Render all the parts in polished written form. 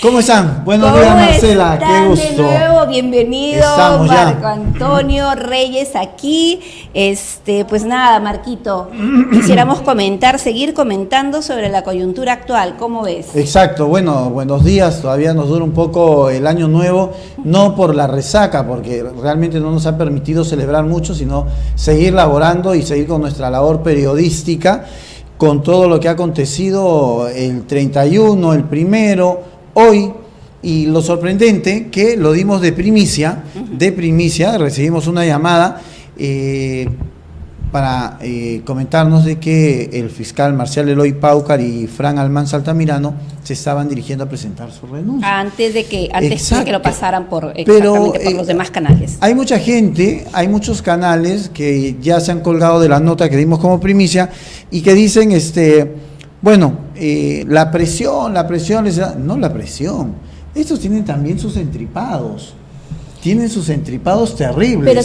¿Cómo están? Buenos días, Marcela, qué gusto. De nuevo, bienvenido, Estamos Marco ya. Antonio Reyes aquí. Pues nada, Marquito, quisiéramos seguir comentando sobre la coyuntura actual, ¿cómo ves? Exacto, bueno, buenos días, todavía nos dura un poco el año nuevo, no por la resaca, porque realmente no nos ha permitido celebrar mucho, sino seguir laborando y seguir con nuestra labor periodística, con todo lo que ha acontecido el 31, el primero, hoy, y lo sorprendente que lo dimos de primicia, recibimos una llamada para comentarnos de que el fiscal Marcial Eloy Paucar y Fran Almanza Altamirano se estaban dirigiendo a presentar su renuncia. Antes de que lo pasaran por los demás canales. Hay mucha gente, hay muchos canales que ya se han colgado de la nota que dimos como primicia y que dicen, la presión, no la presión, estos tienen también sus entripados. Tienen sus entripados terribles. Pero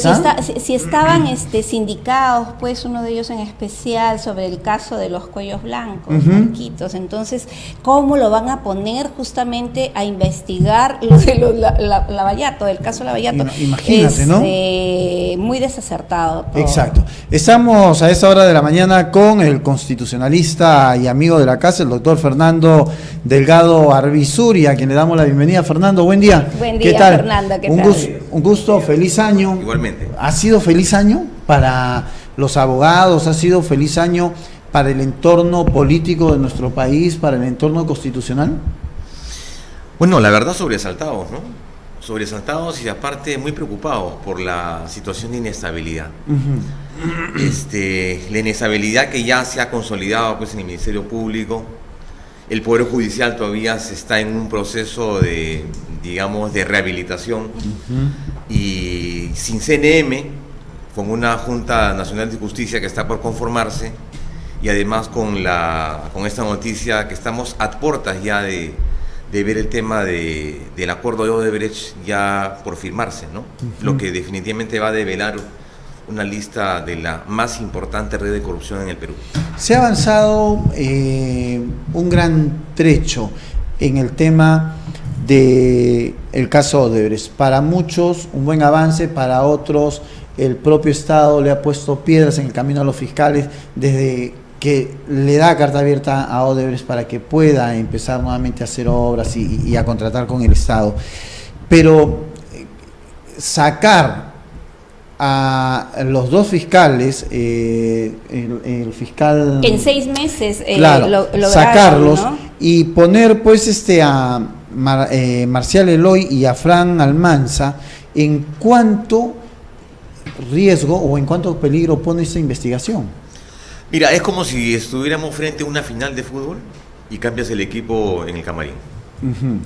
si estaban sindicados, pues uno de ellos en especial, sobre el caso de los cuellos blancos, Marquitos, entonces, ¿cómo lo van a poner justamente a investigar lo de Lavallato, el caso Lavallato? Imagínate, ¿no? Muy desacertado todo. Exacto. Estamos a esa hora de la mañana con el constitucionalista y amigo de la casa, el doctor Fernando Delgado Arbizuri, a quien le damos la bienvenida. Fernando, buen día. Buen día, ¿qué tal? Fernando, ¿qué tal? Un gusto, feliz año. Igualmente. ¿Ha sido feliz año para los abogados? ¿Ha sido feliz año para el entorno político de nuestro país, para el entorno constitucional? Bueno, la verdad, sobresaltados, ¿no? Sobresaltados y aparte muy preocupados por la situación de inestabilidad. La inestabilidad que ya se ha consolidado pues en el Ministerio Público. El Poder Judicial todavía se está en un proceso de rehabilitación y sin CNM, con una Junta Nacional de Justicia que está por conformarse y además con esta noticia que estamos a puertas ya de ver el tema del acuerdo de Odebrecht ya por firmarse, ¿no? Lo que definitivamente va a develar una lista de la más importante red de corrupción en el Perú. Se ha avanzado un gran trecho en el tema del caso Odebrecht. Para muchos un buen avance, para otros el propio Estado le ha puesto piedras en el camino a los fiscales desde que le da carta abierta a Odebrecht para que pueda empezar nuevamente a hacer obras y a contratar con el Estado. Pero sacar a los dos fiscales, el fiscal... En 6 meses lograron, sacarlos, ¿no? Y poner pues a Marcial Eloy y a Fran Almanza, ¿en cuánto riesgo o en cuánto peligro pone esta investigación? Mira, es como si estuviéramos frente a una final de fútbol y cambias el equipo en el camarín.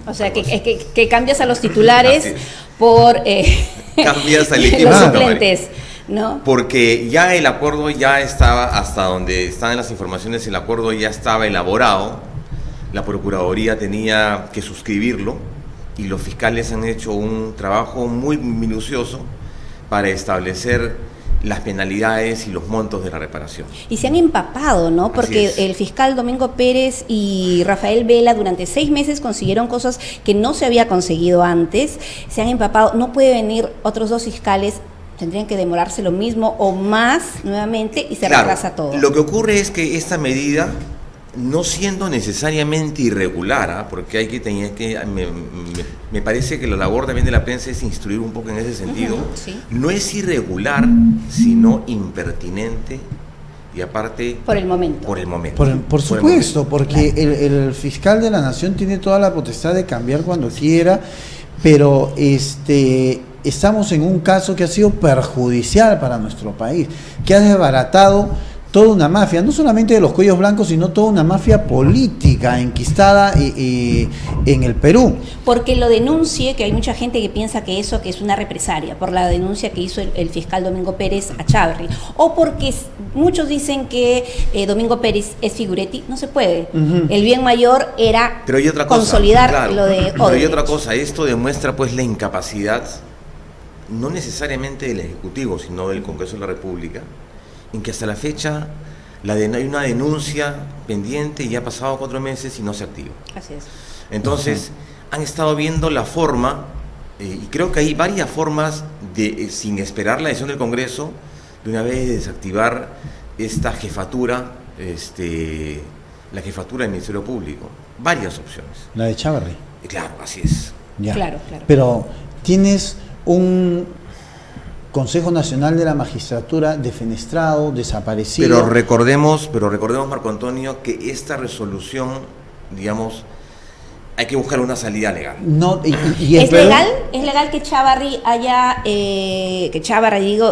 O sea, que cambias a los titulares por cambias al equipo los suplentes, ¿no? Porque ya el acuerdo ya estaba, hasta donde están las informaciones, el acuerdo ya estaba elaborado, la Procuraduría tenía que suscribirlo y los fiscales han hecho un trabajo muy minucioso para establecer las penalidades y los montos de la reparación. Y se han empapado, ¿no? Porque el fiscal Domingo Pérez y Rafael Vela durante 6 meses consiguieron cosas que no se había conseguido antes, se han empapado, no puede venir otros 2 fiscales, tendrían que demorarse lo mismo o más nuevamente y se retrasa todo. Lo que ocurre es que esta medida, no siendo necesariamente irregular, porque me parece que la labor también de la prensa es instruir un poco en ese sentido, sí. No es irregular, sino impertinente y aparte... Por el momento. Por supuesto, porque el fiscal de la Nación tiene toda la potestad de cambiar cuando quiera, pero estamos en un caso que ha sido perjudicial para nuestro país, que ha desbaratado toda una mafia, no solamente de los cuellos blancos, sino toda una mafia política enquistada en el Perú. Porque lo denuncie, que hay mucha gente que piensa que eso que es una represalia, por la denuncia que hizo el fiscal Domingo Pérez a Chávarri, o porque muchos dicen que Domingo Pérez es figuretti, no se puede. El bien mayor era consolidar lo de Odebrecht. Pero hay otra cosa, esto demuestra pues la incapacidad, no necesariamente del Ejecutivo, sino del Congreso de la República, en que hasta la fecha hay una denuncia pendiente y ya ha pasado 4 meses y no se activa. Así es. Entonces, han estado viendo la forma, y creo que hay varias formas de, sin esperar la decisión del Congreso, de una vez desactivar esta jefatura, la jefatura del Ministerio Público. Varias opciones. La de Chávarri. Claro, así es. Ya. Claro. Pero tienes un Consejo Nacional de la Magistratura defenestrado, desaparecido. Pero recordemos, Marco Antonio, que esta resolución, digamos, hay que buscar una salida legal. No, ¿Es legal que Chávarri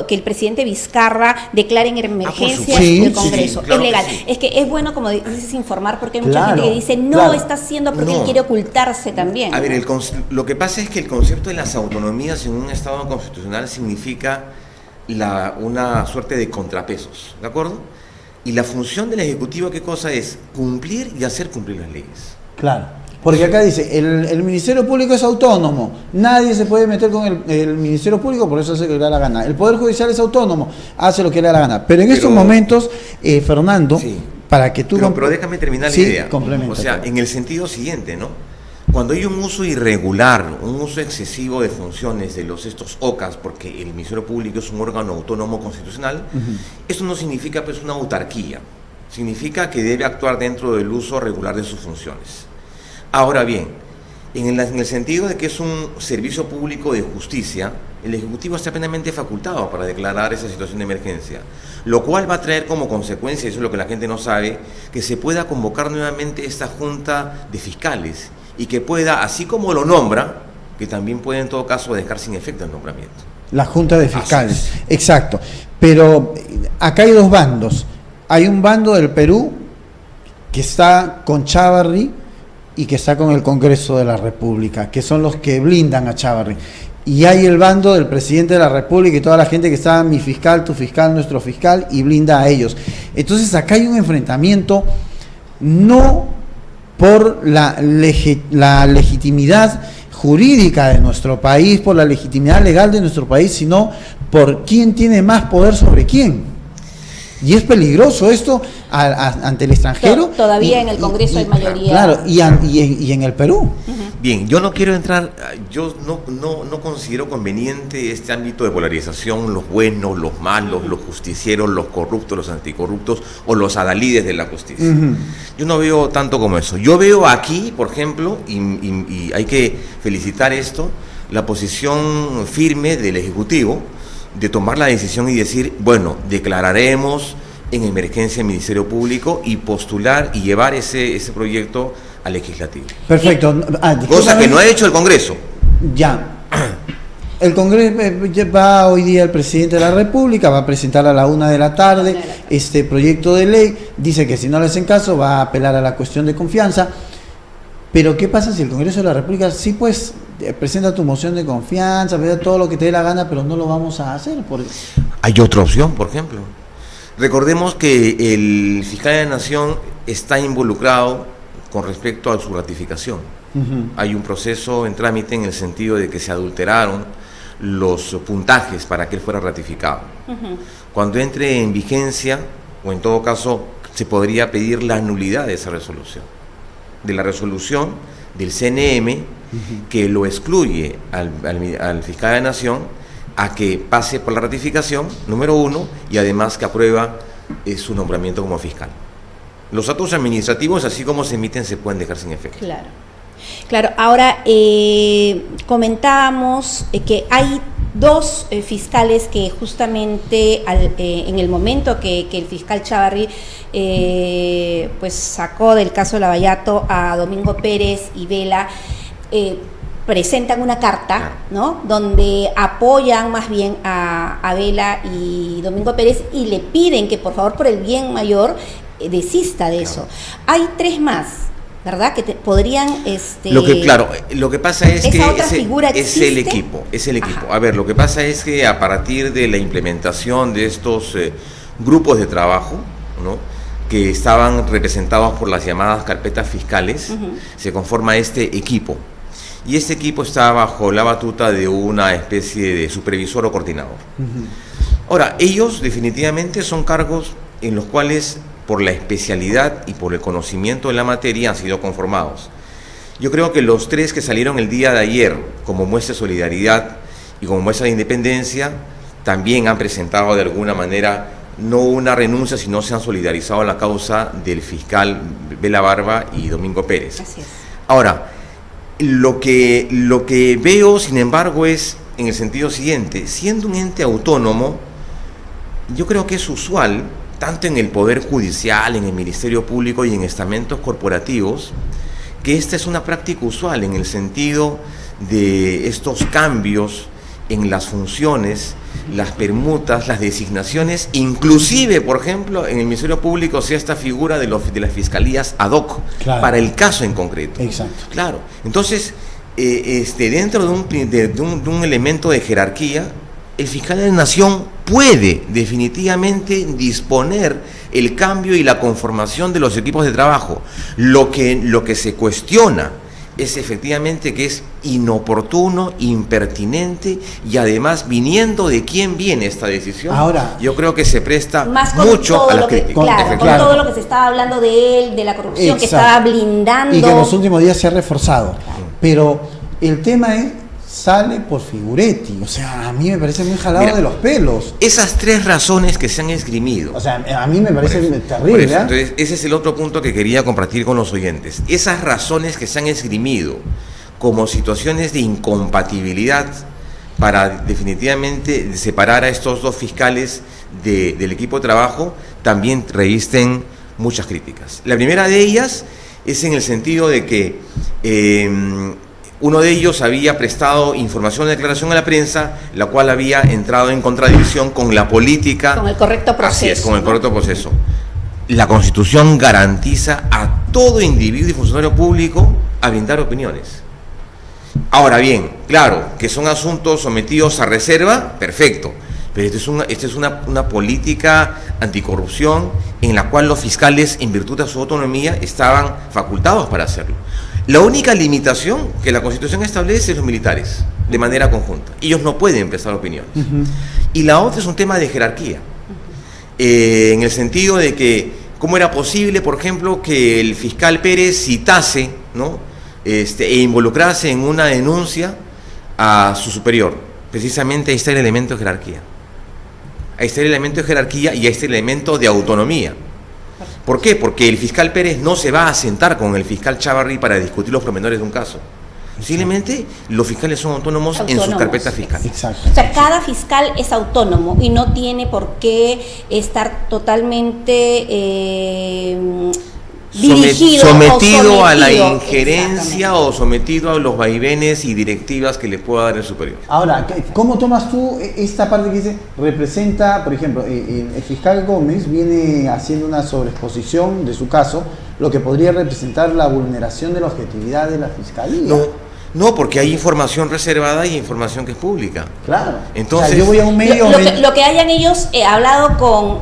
que el presidente Vizcarra declare en emergencia el Congreso? Sí, claro, es legal. sí. Es que es bueno, como dices, informar, porque hay mucha gente que dice no está haciendo porque él quiere ocultarse también. A ver, lo que pasa es que el concepto de las autonomías en un Estado constitucional significa una suerte de contrapesos, ¿de acuerdo? Y la función del Ejecutivo, ¿qué cosa es? Cumplir y hacer cumplir las leyes. Claro. Porque acá dice, el Ministerio Público es autónomo, nadie se puede meter con el Ministerio Público, por eso hace lo que le da la gana. El Poder Judicial es autónomo, hace lo que le da la gana. Pero en estos momentos, Fernando, sí, para que tú... Pero déjame terminar la idea. O sea, en el sentido siguiente, ¿no? Cuando hay un uso irregular, un uso excesivo de funciones de estos OCAS, porque el Ministerio Público es un órgano autónomo constitucional, eso no significa pues una autarquía, significa que debe actuar dentro del uso regular de sus funciones. Ahora bien, en el sentido de que es un servicio público de justicia, el Ejecutivo está plenamente facultado para declarar esa situación de emergencia, lo cual va a traer como consecuencia, eso es lo que la gente no sabe, que se pueda convocar nuevamente esta junta de fiscales y que pueda, así como lo nombra, que también puede en todo caso dejar sin efecto el nombramiento. La junta de fiscales, exacto. Pero acá hay dos bandos. Hay un bando del Perú que está con Chávarri y que está con el Congreso de la República, que son los que blindan a Chávarri. Y hay el bando del presidente de la República y toda la gente que está, mi fiscal, tu fiscal, nuestro fiscal, y blinda a ellos. Entonces acá hay un enfrentamiento no por la legitimidad jurídica de nuestro país, por la legitimidad legal de nuestro país, sino por quién tiene más poder sobre quién. Y es peligroso esto ante el extranjero. Todavía en el Congreso hay mayoría. Claro, y en el Perú. Bien, yo no quiero entrar, yo no considero conveniente este ámbito de polarización, los buenos, los malos, los justicieros, los corruptos, los anticorruptos o los adalides de la justicia. Yo no veo tanto como eso. Yo veo aquí, por ejemplo, y hay que felicitar esto, la posición firme del Ejecutivo de tomar la decisión y decir, bueno, declararemos en emergencia el Ministerio Público y postular y llevar ese proyecto al Legislativo. Perfecto. Cosa que no ha hecho el Congreso. Ya. El Congreso va hoy día el presidente de la República, va a presentar a la 1 de la tarde este proyecto de ley, dice que si no le hacen caso va a apelar a la cuestión de confianza. Pero ¿qué pasa si el Congreso de la República sí pues presenta tu moción de confianza, todo lo que te dé la gana, pero no lo vamos a hacer? Hay otra opción, por ejemplo. Recordemos que el fiscal de la Nación está involucrado con respecto a su ratificación. Hay un proceso en trámite en el sentido de que se adulteraron los puntajes para que él fuera ratificado. Cuando entre en vigencia, o en todo caso, se podría pedir la nulidad de esa resolución, de la resolución del CNM que lo excluye al fiscal de la Nación a que pase por la ratificación, número 1, y además que aprueba su nombramiento como fiscal. Los actos administrativos, así como se emiten, se pueden dejar sin efecto. Claro. Ahora, comentábamos que hay dos fiscales que justamente en el momento que el fiscal Chávarri pues sacó del caso Lavallato a Domingo Pérez y Vela, presentan una carta, ¿no?, donde apoyan más bien a Vela y Domingo Pérez y le piden que por favor, por el bien mayor, desista de eso. Hay 3 más, ¿verdad?, que podrían lo que pasa es que es el equipo. A ver, lo que pasa es que a partir de la implementación de estos grupos de trabajo, ¿no?, que estaban representados por las llamadas carpetas fiscales, se conforma este equipo. Y este equipo está bajo la batuta de una especie de supervisor o coordinador. Ahora, ellos definitivamente son cargos en los cuales, por la especialidad y por el conocimiento de la materia, han sido conformados. Yo creo que los tres que salieron el día de ayer como muestra de solidaridad y como muestra de independencia también han presentado de alguna manera no una renuncia, sino se han solidarizado a la causa del fiscal Vela Barba y Domingo Pérez. Así es. Ahora, lo que veo, sin embargo, es en el sentido siguiente: siendo un ente autónomo, yo creo que es usual, tanto en el Poder Judicial, en el Ministerio Público y en estamentos corporativos, que esta es una práctica usual en el sentido de estos cambios en las funciones, las permutas, las designaciones, inclusive, por ejemplo, en el Ministerio Público sea esta figura de las fiscalías ad hoc, claro, para el caso en concreto. Exacto. Claro. Entonces, dentro de un elemento de jerarquía, el fiscal de la Nación puede definitivamente disponer el cambio y la conformación de los equipos de trabajo. Lo que se cuestiona es efectivamente que es inoportuno, impertinente y además viniendo de quién viene esta decisión. Ahora, yo creo que se presta mucho a la crítica. Claro, con todo lo que se estaba hablando de él, de la corrupción, exacto, que estaba blindando. Y que en los últimos días se ha reforzado. Claro. Pero el tema es, sale por Figuretti, o sea, a mí me parece muy jalado. Mira, de los pelos. Esas tres razones que se han esgrimido. O sea, a mí me parece terrible. Eso, entonces, ese es el otro punto que quería compartir con los oyentes. Esas razones que se han esgrimido como situaciones de incompatibilidad para definitivamente separar a estos dos fiscales del equipo de trabajo, también revisten muchas críticas. La primera de ellas es en el sentido de que uno de ellos había prestado información de declaración a la prensa, la cual había entrado en contradicción con la política. Con el correcto proceso. Así es, con el correcto proceso. La Constitución garantiza a todo individuo y funcionario público a brindar opiniones. Ahora bien, claro, que son asuntos sometidos a reserva, perfecto. Pero esta es una política anticorrupción en la cual los fiscales, en virtud de su autonomía, estaban facultados para hacerlo. La única limitación que la Constitución establece es los militares, de manera conjunta. Ellos no pueden prestar opiniones. Y la otra es un tema de jerarquía, en el sentido de que, ¿cómo era posible, por ejemplo, que el fiscal Pérez citase, ¿no?, e involucrase en una denuncia a su superior? Precisamente ahí está el elemento de jerarquía. Ahí está el elemento de jerarquía y ahí está el elemento de autonomía. ¿Por qué? Porque el fiscal Pérez no se va a sentar con el fiscal Chávarri para discutir los pormenores de un caso. Simplemente los fiscales son autónomos en sus carpetas fiscales. Exacto. O sea, cada fiscal es autónomo y no tiene por qué estar totalmente sometido a la injerencia o sometido a los vaivenes y directivas que le pueda dar el superior. Ahora, ¿cómo tomas tú esta parte que dice, representa, por ejemplo, el fiscal Gómez viene haciendo una sobreexposición de su caso, lo que podría representar la vulneración de la objetividad de la fiscalía? No, porque hay información reservada y información que es pública. Claro. Entonces, o sea, yo voy a un medio... Lo que hayan ellos hablado con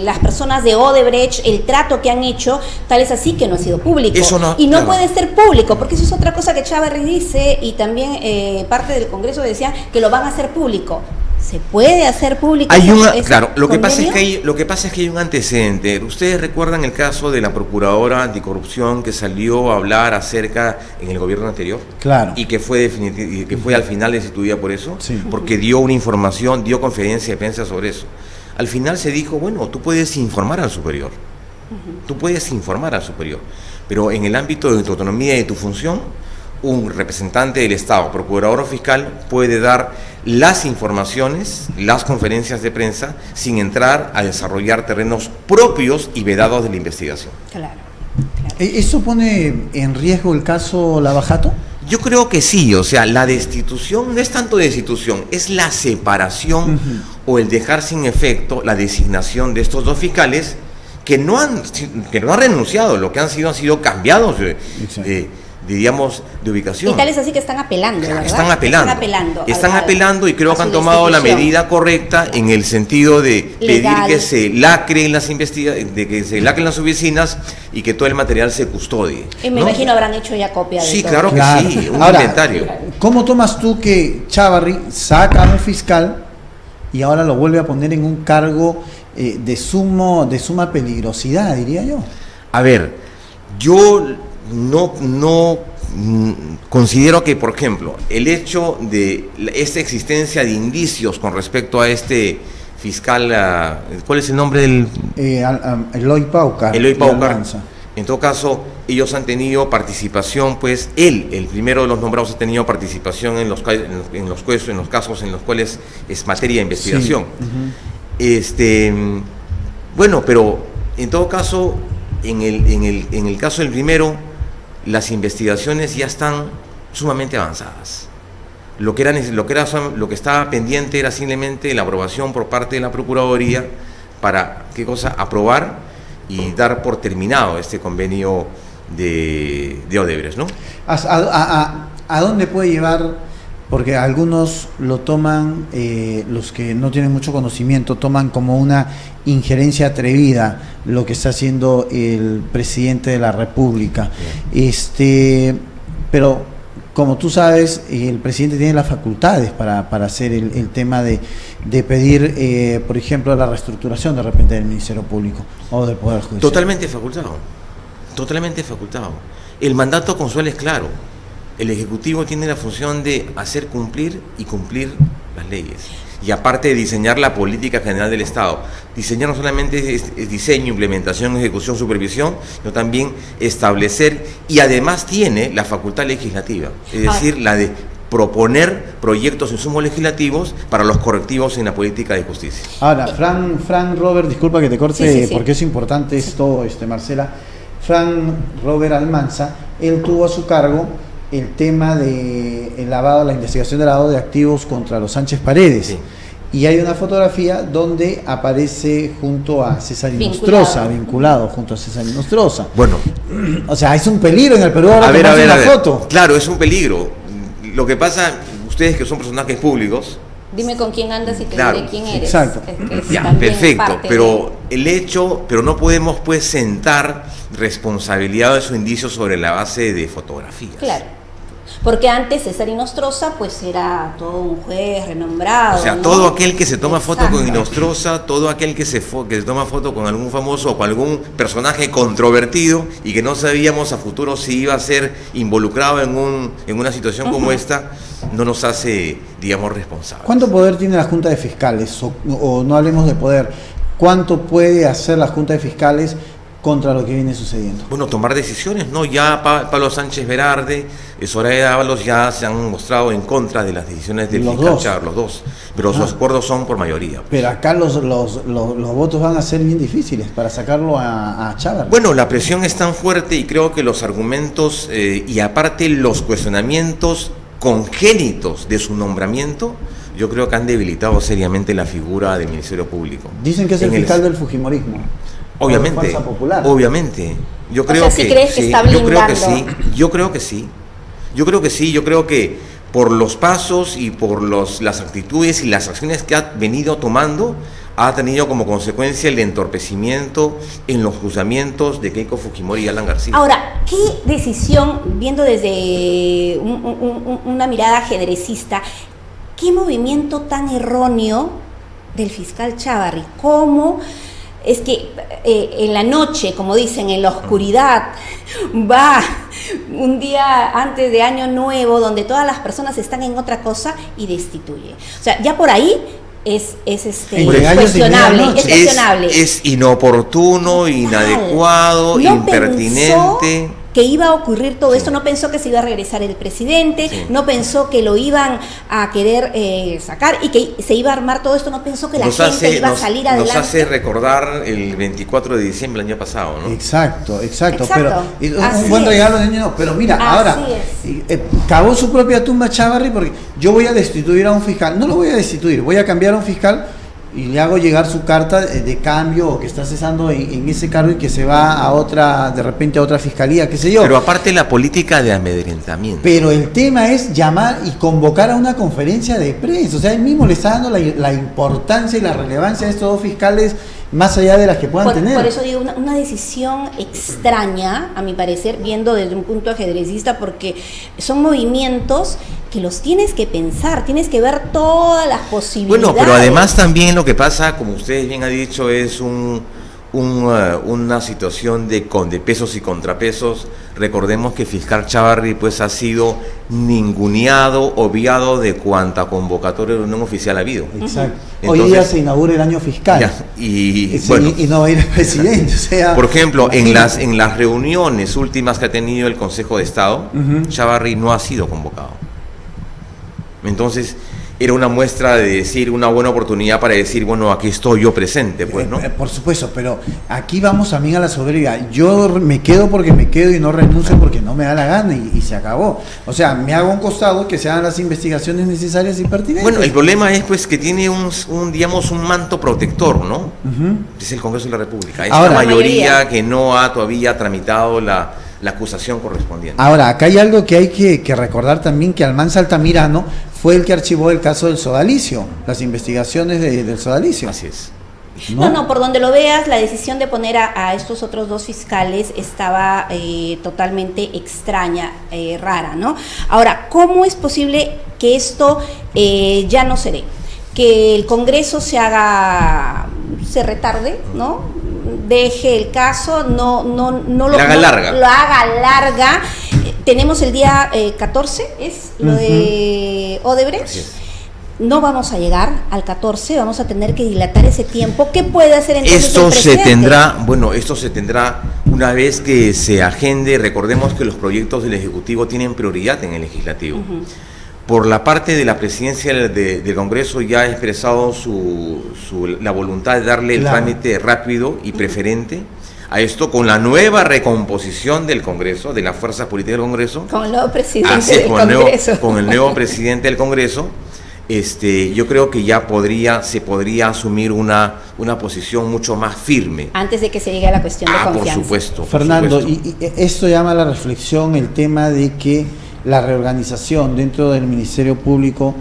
las personas de Odebrecht, el trato que han hecho, tal es así que no ha sido público. Eso no, y no claro, puede ser público, porque eso es otra cosa que Chávarri dice, y también parte del Congreso decía que lo van a hacer público. ¿Se puede hacer público? Claro, lo que pasa es que hay un antecedente. Ustedes recuerdan el caso de la procuradora anticorrupción que salió a hablar acerca en el gobierno anterior. Claro. Y que fue al final destituida por eso, sí, porque dio una información, dio conferencia de prensa sobre eso. Al final se dijo, bueno, tú puedes informar al superior. Tú puedes informar al superior. Pero en el ámbito de tu autonomía y de tu función, un representante del Estado, procurador o fiscal, puede dar las informaciones, las conferencias de prensa, sin entrar a desarrollar terrenos propios y vedados de la investigación. Claro. ¿Eso pone en riesgo el caso Lavajato? Yo creo que sí, o sea, la destitución no es tanto destitución, es la separación o el dejar sin efecto la designación de estos dos fiscales que no han renunciado, lo que han sido cambiados digamos, de ubicación. Y tal es así que están apelando, ¿verdad? Están apelando y creo que han tomado la medida correcta en el sentido de pedir que se lacren las las oficinas y que todo el material se custodie. Y me imagino habrán hecho ya copia de sí, todo. Claro que sí, un inventario. ¿Cómo tomas tú que Chávarri saca a un fiscal y ahora lo vuelve a poner en un cargo de suma peligrosidad, diría yo? A ver, yo no considero que, por ejemplo, el hecho de esta existencia de indicios con respecto a este fiscal, ¿cuál es el nombre del? Eloy Paucar. Eloy Paucar. En todo caso, ellos han tenido participación, pues él, el primero de los nombrados, ha tenido participación en los casos en los cuales es materia de investigación. Sí. Bueno, pero en todo caso, en el caso del primero, las investigaciones ya están sumamente avanzadas. Lo que estaba pendiente era simplemente la aprobación por parte de la Procuraduría para, ¿qué cosa? Aprobar y dar por terminado este convenio de Odebrecht, ¿no? ¿A dónde puede llevar? Porque algunos lo toman, los que no tienen mucho conocimiento, toman como una injerencia atrevida lo que está haciendo el presidente de la República. Pero como tú sabes, el presidente tiene las facultades para hacer el tema de pedir, por ejemplo, la reestructuración de repente del Ministerio Público o del Poder Judicial. Totalmente facultado. El mandato consuelo es claro. El Ejecutivo tiene la función de hacer cumplir y cumplir las leyes. Y aparte de diseñar la política general del Estado, diseñar no solamente es diseño, implementación, ejecución, supervisión, sino también establecer, y además tiene la facultad legislativa, es decir, la de proponer proyectos insumos legislativos para los correctivos en la política de justicia. Ahora, Frank Robert, disculpa que te corte, sí. porque es importante esto, Marcela. Frank Robert Almanza, él tuvo a su cargo el tema de la investigación de lavado de activos contra los Sánchez Paredes. Sí. Y hay una fotografía donde aparece junto a César Inostroza, vinculado junto a César Inostroza. Bueno, o sea, es un peligro en el Perú ahora tomarse una foto. Claro, es un peligro. Lo que pasa, ustedes que son personajes públicos, dime con quién andas y te diré quién eres. Exacto. Ya, perfecto, pero no podemos pues sentar responsabilidades o indicios sobre la base de fotografías. Claro. Porque antes César Inostroza pues era todo un juez renombrado. O sea, ¿no? todo aquel que se toma foto con Inostroza, todo aquel que se toma foto con algún famoso o con algún personaje controvertido y que no sabíamos a futuro si iba a ser involucrado en una situación como esta, no nos hace, digamos, responsables. ¿Cuánto poder tiene la Junta de Fiscales? O no hablemos de poder. ¿Cuánto puede hacer la Junta de Fiscales contra lo que viene sucediendo? Bueno, tomar decisiones, ¿no? Ya Pablo Sánchez Verarde, Soraya Ábalos ya se han mostrado en contra de las decisiones del fiscal Chávez, los dos, pero los acuerdos son por mayoría. Pero acá los votos van a ser bien difíciles para sacarlo a Chávez. Bueno, la presión es tan fuerte y creo que los argumentos y aparte los cuestionamientos congénitos de su nombramiento, yo creo que han debilitado seriamente la figura del Ministerio Público. Dicen que es el fiscal del fujimorismo. Obviamente, yo creo o sea, ¿sí crees que está blindando? Yo creo que sí. Yo creo que por los pasos y por las actitudes y las acciones que ha venido tomando, ha tenido como consecuencia el entorpecimiento en los juzgamientos de Keiko Fujimori y Alan García. Ahora, ¿qué decisión, viendo desde una mirada ajedrecista, qué movimiento tan erróneo del fiscal Chávarri? ¿Cómo es que en la noche, como dicen, en la oscuridad, va un día antes de Año Nuevo, donde todas las personas están en otra cosa y destituye? O sea, ya por ahí es cuestionable. Es inoportuno, inadecuado, impertinente. Que iba a ocurrir todo esto, no pensó que se iba a regresar el presidente, no pensó que lo iban a querer sacar y que se iba a armar todo esto, no pensó que la gente iba a salir adelante. Nos hace recordar el 24 de diciembre del año pasado, ¿no? Exacto. Pero un buen regalo de año no. Pero mira, ahora cavó su propia tumba Chávarri porque yo voy a destituir a un fiscal. No lo voy a destituir, voy a cambiar a un fiscal y le hago llegar su carta de cambio o que está cesando en ese cargo y que se va a otra, de repente a otra fiscalía, qué sé yo. Pero aparte la política de amedrentamiento. Pero el tema es llamar y convocar a una conferencia de prensa. O sea, él mismo le está dando la importancia y la relevancia de estos dos fiscales más allá de las que puedan tener. Por eso digo, una decisión extraña, a mi parecer, viendo desde un punto ajedrecista, porque son movimientos que los tienes que pensar, tienes que ver todas las posibilidades. Bueno, pero además también lo que pasa, como ustedes bien han dicho, es un una situación de pesos y contrapesos. Recordemos que fiscal Chávarri pues ha sido ninguneado, obviado de cuanta convocatoria de reunión oficial ha habido. Exacto. Entonces, hoy día se inaugura el año fiscal. Ya, y no va a ir el presidente. O sea, por ejemplo, en las reuniones últimas que ha tenido el Consejo de Estado, Chávarri no ha sido convocado. Entonces, era una muestra de decir, una buena oportunidad para decir, bueno, aquí estoy yo presente, pues, ¿no? Por supuesto, pero aquí vamos también a la soberbia. Yo me quedo porque me quedo y no renuncio porque no me da la gana y se acabó. O sea, me hago un costado que se hagan las investigaciones necesarias y pertinentes. Bueno, el problema es pues que tiene un manto protector, ¿no? Es el Congreso de la República. Es la mayoría que no ha todavía tramitado la acusación correspondiente. Ahora, acá hay algo que hay que recordar también, que Almanza Altamirano fue el que archivó el caso del sodalicio, las investigaciones del sodalicio. Así es. No, por donde lo veas, la decisión de poner a estos otros dos fiscales estaba totalmente extraña, rara, ¿no? Ahora, ¿cómo es posible que esto ya no se dé? Que el Congreso se retarde, ¿no? Deje el caso, no lo haga larga. Tenemos el día 14, es lo de Odebrecht. Así es. No vamos a llegar al 14, vamos a tener que dilatar ese tiempo. ¿Qué puede hacer entonces esto el presidente? Esto se tendrá una vez que se agende. Recordemos que los proyectos del Ejecutivo tienen prioridad en el Legislativo. Por la parte de la presidencia del Congreso ya ha expresado la voluntad de darle el trámite rápido y preferente a esto, con la nueva recomposición del Congreso, de las fuerzas políticas del Congreso. Con el nuevo presidente del Congreso. Con el nuevo presidente del Congreso. Yo creo que ya se podría asumir una posición mucho más firme. Antes de que se llegue a la cuestión de confianza. Por supuesto. Fernando, y esto llama a la reflexión el tema de que la reorganización dentro del Ministerio Público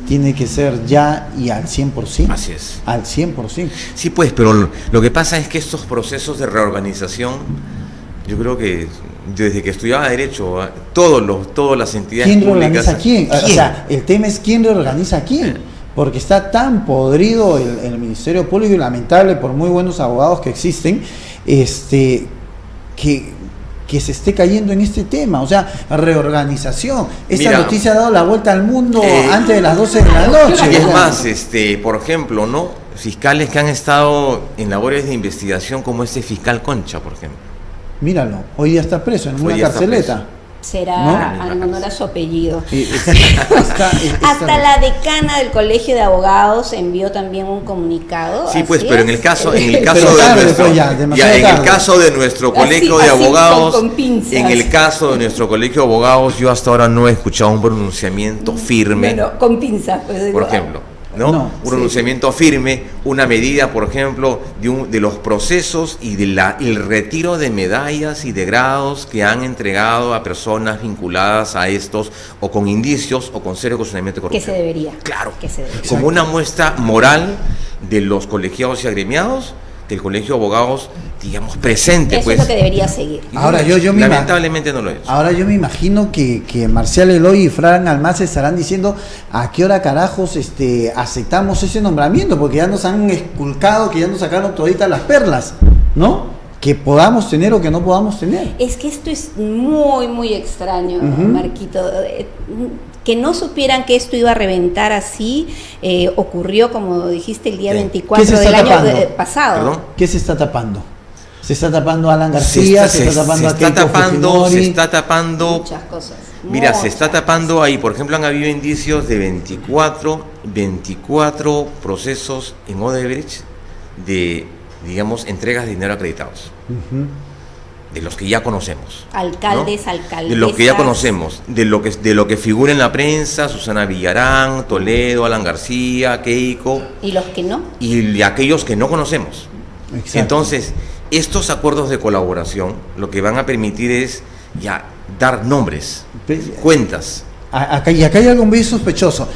tiene que ser ya y al 100%. Así es. Al 100%. Sí, pues, pero lo que pasa es que estos procesos de reorganización, yo creo que desde que estudiaba Derecho, todas las entidades públicas... ¿Quién reorganiza a quién? O sea, el tema es quién reorganiza a quién. Porque está tan podrido el Ministerio Público, y lamentable por muy buenos abogados que existen, que se esté cayendo en este tema. O sea, reorganización. Esta noticia ha dado la vuelta al mundo antes de las 12 de la noche. Y es más, por ejemplo, ¿no? Fiscales que han estado en labores de investigación, como este fiscal Concha, por ejemplo. Míralo, hoy día está preso en una carceleta. Será en honor a su apellido. Hasta la decana del Colegio de Abogados envió también un comunicado. Sí, pues, pero en el caso de nuestro colegio de abogados, yo hasta ahora no he escuchado un pronunciamiento firme. Bueno, con pinzas, pues, por ejemplo. Un pronunciamiento firme, una medida, por ejemplo, de los procesos y el retiro de medallas y de grados que han entregado a personas vinculadas a estos, o con indicios o con serio cuestionamiento de corrupción. Que se debería. Claro, como una muestra moral de los colegiados y agremiados, del Colegio de Abogados, digamos, presente. Eso es lo que debería seguir. Ahora, lamentablemente no lo es. Ahora yo me imagino que Marcial Eloy y Fran Almaza estarán diciendo a qué hora carajos aceptamos ese nombramiento, porque ya nos han esculcado, que ya nos sacaron toditas las perlas, ¿no? Que podamos tener o que no podamos tener. Es que esto es muy, muy extraño, Marquito. Que no supieran que esto iba a reventar así, ocurrió, como dijiste, el día 24 del año pasado. ¿Perdón? ¿Qué se está tapando? ¿Se está tapando a Alan García? ¿Se está tapando muchas cosas. Mira, se está tapando ahí. Por ejemplo, han habido indicios de 24 procesos en Odebrecht de, digamos, entregas de dinero acreditados. De los que ya conocemos. Alcaldesas. De los que ya conocemos, de lo que figura en la prensa, Susana Villarán, Toledo, Alan García, Keiko. ¿Y los que no? Y aquellos que no conocemos. Exacto. Entonces, estos acuerdos de colaboración lo que van a permitir es ya dar nombres, cuentas. Acá hay algo muy sospechoso.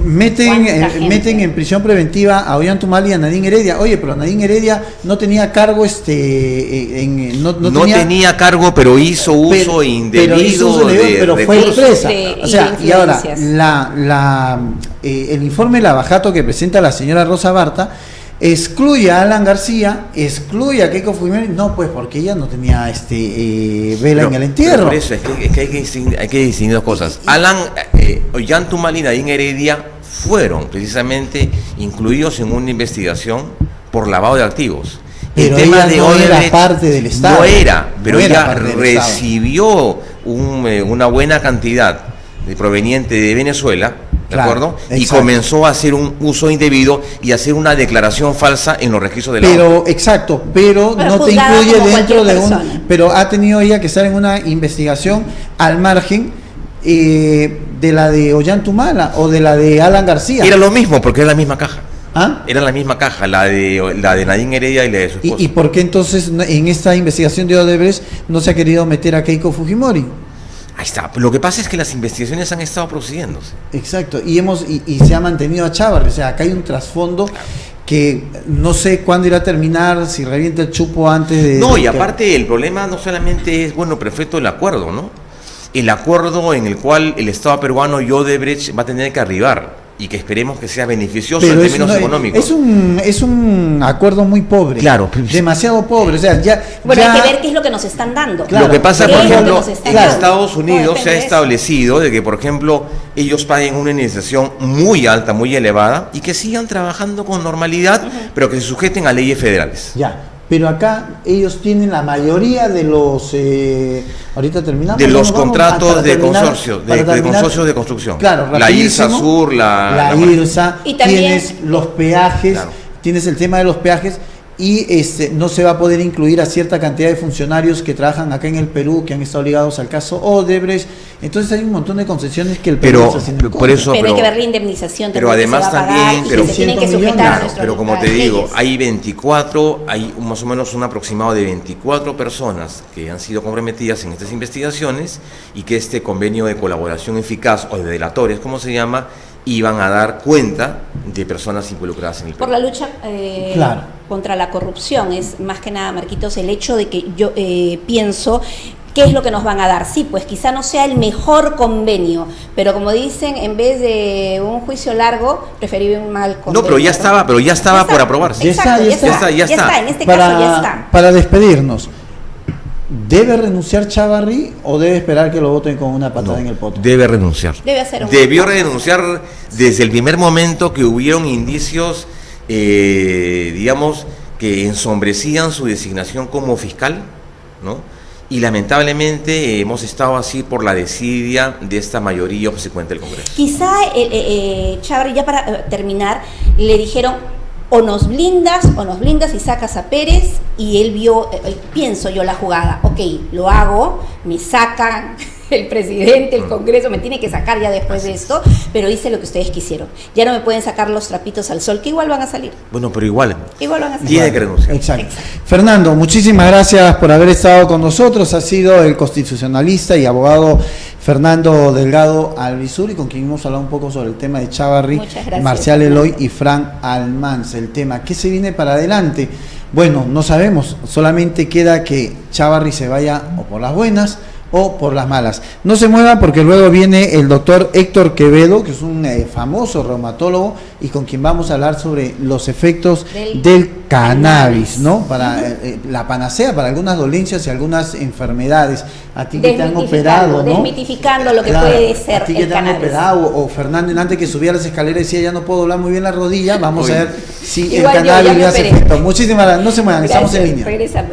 Meten en prisión preventiva a Ollantumal y a Nadine Heredia. Oye, pero Nadine Heredia no tenía cargo, no tenía cargo, pero hizo uso indebido pero fue presa. O sea, y ahora el informe Lavajato que presenta la señora Rosa Barta excluye a Alan García, excluye a Keiko Fujimori, no, pues porque ella no tenía vela en el entierro. Por eso es que hay que distinguir dos cosas. Alan, Ollantuma y Nadine Heredia fueron precisamente incluidos en una investigación por lavado de activos. Pero el tema de no era parte del Estado. No era, pero no ella recibió una buena cantidad proveniente de Venezuela, ¿de acuerdo? Exacto. Y comenzó a hacer un uso indebido y hacer una declaración falsa en los registros de la Pero, exacto, pero no te incluye dentro de pero ha tenido ella que estar en una investigación al margen de la de Ollantuma o de la de Alan García. Era lo mismo, porque era la misma caja. ¿Ah? Era la misma caja, la de Nadine Heredia y la de su esposa. ¿Y por qué entonces en esta investigación de Odebrecht no se ha querido meter a Keiko Fujimori? Ahí está. Lo que pasa es que las investigaciones han estado procediéndose. Exacto. Y se ha mantenido a Chávarri. O sea, acá hay un trasfondo que no sé cuándo irá a terminar, si revienta el chupo antes de... No, y aparte el problema no solamente es, bueno, perfecto el acuerdo, ¿no? El acuerdo en el cual el Estado peruano y Odebrecht va a tener que arribar, y que esperemos que sea beneficioso en términos económicos. Es un acuerdo muy pobre. Claro. Demasiado pobre. O sea, hay que ver qué es lo que nos están dando. Claro. Lo que pasa, por ejemplo, en Estados Unidos se ha establecido de que, por ejemplo, ellos paguen una indemnización muy alta, muy elevada, y que sigan trabajando con normalidad, pero que se sujeten a leyes federales. Ya. Pero acá ellos tienen la mayoría de los ahorita terminamos de los contratos de consorcio, de consorcios de construcción. Claro, la IRSA Sur, la IRSA, y también tienes los peajes, claro. Tienes el tema de los peajes y no se va a poder incluir a cierta cantidad de funcionarios que trabajan acá en el Perú, que han estado ligados al caso Odebrecht. Entonces hay un montón de concesiones que el Perú está haciendo. Pero hay que ver la indemnización. Pero además también, se tienen que sujetar pero como te digo, hay más o menos un aproximado de 24 personas que han sido comprometidas en estas investigaciones y que este convenio de colaboración eficaz o de delatores, como se llama, iban a dar cuenta de personas involucradas en el Perú. Por la lucha contra la corrupción es más que nada, Marquitos, el hecho de que yo pienso ¿qué es lo que nos van a dar? Sí, pues quizá no sea el mejor convenio, pero como dicen, en vez de un juicio largo, preferí un mal convenio. No, pero ya estaba por aprobarse. Exacto, ya está. En este caso ya está. Para despedirnos, ¿debe renunciar Chávarri o debe esperar que lo voten con una patada en el poto? Debe renunciar. Debió renunciar desde el primer momento que hubieron indicios, digamos, que ensombrecían su designación como fiscal, ¿no? Y lamentablemente hemos estado así por la desidia de esta mayoría obsecuente del Congreso. Quizá Chávarri, ya para terminar, le dijeron o nos blindas y sacas a Pérez, y él vio, pienso yo la jugada, ok, lo hago, me sacan el presidente, el Congreso me tiene que sacar ya después de esto, pero hice lo que ustedes quisieron. Ya no me pueden sacar los trapitos al sol, que igual van a salir. Bueno, pero igual van a salir. Tiene que renunciar. Exacto. Fernando, muchísimas gracias por haber estado con nosotros. Ha sido el constitucionalista y abogado Fernando Delgado Alvisuri, con quien hemos hablado un poco sobre el tema de Chávarri, Marcial Eloy y Fran Almanza. El tema, ¿qué se viene para adelante? Bueno, no sabemos, solamente queda que Chávarri se vaya o por las buenas o por las malas. No se mueva porque luego viene el doctor Héctor Quevedo, que es un famoso reumatólogo y con quien vamos a hablar sobre los efectos del cannabis, ¿no? Para la panacea para algunas dolencias y algunas enfermedades. A ti que te han operado, ¿no? Desmitificando lo que puede ser a ti que te han operado, o Fernando, antes que subía las escaleras decía, ya no puedo doblar muy bien la rodilla, vamos a ver si el cannabis le hace efecto. Muchísimas gracias, no se muevan, estamos en línea. Regresamos.